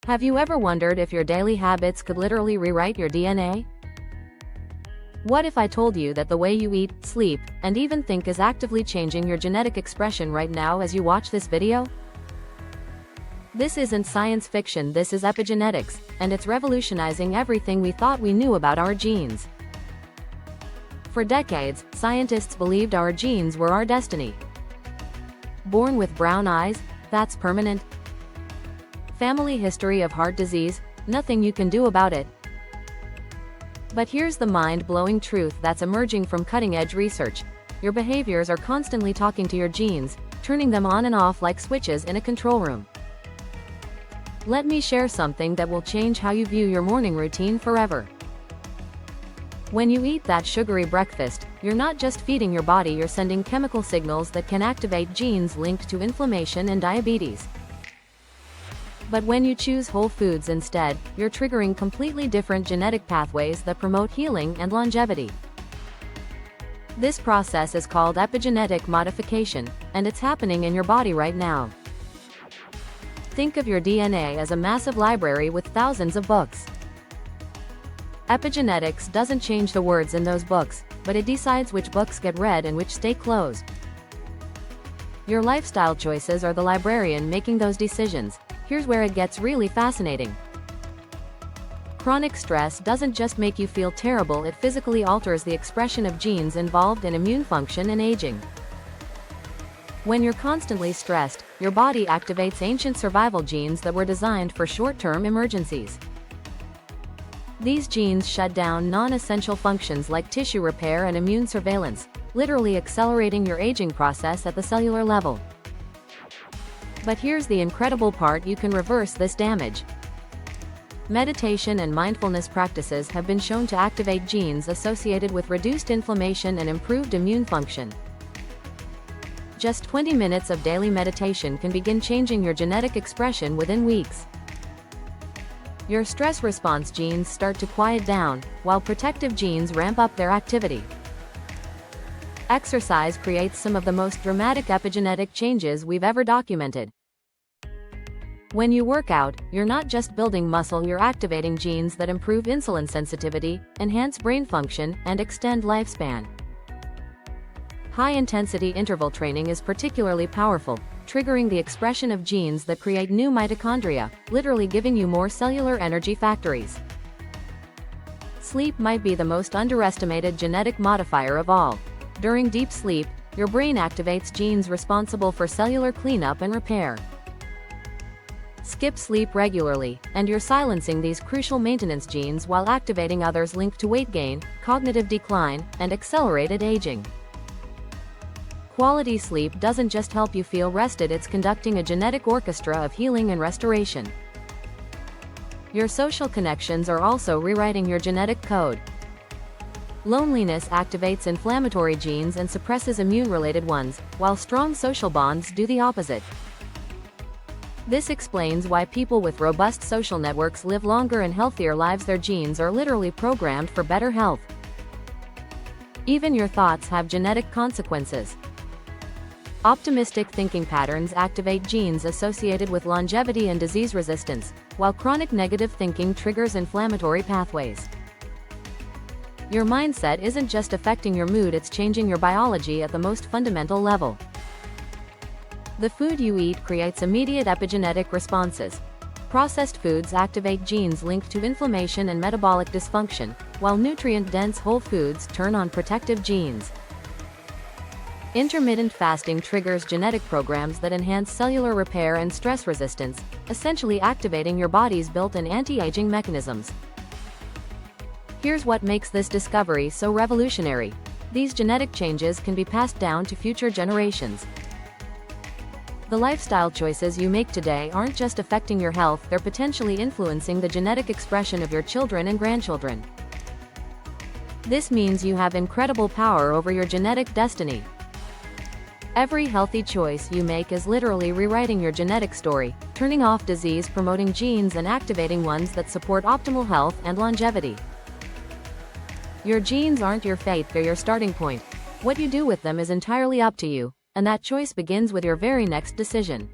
Have you ever wondered if your daily habits could literally rewrite your DNA? What if I told you that the way you eat, sleep, and even think is actively changing your genetic expression right now as you watch this video? This isn't science fiction, this is epigenetics, and it's revolutionizing everything we thought we knew about our genes. For decades, scientists believed our genes were our destiny. Born with brown eyes? That's permanent. Family history of heart disease? Nothing you can do about it. But here's the mind-blowing truth that's emerging from cutting-edge research. Your behaviors are constantly talking to your genes, turning them on and off like switches in a control room. Let me share something that will change how you view your morning routine forever. When you eat that sugary breakfast, you're not just feeding your body, you're sending chemical signals that can activate genes linked to inflammation and diabetes. But when you choose whole foods instead, you're triggering completely different genetic pathways that promote healing and longevity. This process is called epigenetic modification, and it's happening in your body right now. Think of your DNA as a massive library with thousands of books. Epigenetics doesn't change the words in those books, but it decides which books get read and which stay closed. Your lifestyle choices are the librarian making those decisions. Here's where it gets really fascinating. Chronic stress doesn't just make you feel terrible, it physically alters the expression of genes involved in immune function and aging. When you're constantly stressed, your body activates ancient survival genes that were designed for short-term emergencies. These genes shut down non-essential functions like tissue repair and immune surveillance, literally accelerating your aging process at the cellular level. But here's the incredible part: you can reverse this damage. Meditation and mindfulness practices have been shown to activate genes associated with reduced inflammation and improved immune function. Just 20 minutes of daily meditation can begin changing your genetic expression within weeks. Your stress response genes start to quiet down, while protective genes ramp up their activity. Exercise creates some of the most dramatic epigenetic changes we've ever documented. When you work out, you're not just building muscle, you're activating genes that improve insulin sensitivity, enhance brain function, and extend lifespan. High-intensity interval training is particularly powerful, triggering the expression of genes that create new mitochondria, literally giving you more cellular energy factories. Sleep might be the most underestimated genetic modifier of all. During deep sleep, your brain activates genes responsible for cellular cleanup and repair. Skip sleep regularly, and you're silencing these crucial maintenance genes while activating others linked to weight gain, cognitive decline, and accelerated aging. Quality sleep doesn't just help you feel rested, it's conducting a genetic orchestra of healing and restoration. Your social connections are also rewriting your genetic code. Loneliness activates inflammatory genes and suppresses immune-related ones, while strong social bonds do the opposite. This explains why people with robust social networks live longer and healthier lives. Their genes are literally programmed for better health. Even your thoughts have genetic consequences. Optimistic thinking patterns activate genes associated with longevity and disease resistance, while chronic negative thinking triggers inflammatory pathways. Your mindset isn't just affecting your mood, it's changing your biology at the most fundamental level. The food you eat creates immediate epigenetic responses. Processed foods activate genes linked to inflammation and metabolic dysfunction, while nutrient-dense whole foods turn on protective genes. Intermittent fasting triggers genetic programs that enhance cellular repair and stress resistance, essentially activating your body's built-in anti-aging mechanisms. Here's what makes this discovery so revolutionary. These genetic changes can be passed down to future generations. The lifestyle choices you make today aren't just affecting your health, they're potentially influencing the genetic expression of your children and grandchildren. This means you have incredible power over your genetic destiny. Every healthy choice you make is literally rewriting your genetic story, turning off disease-promoting genes and activating ones that support optimal health and longevity. Your genes aren't your fate, they're your starting point. What you do with them is entirely up to you, and that choice begins with your very next decision.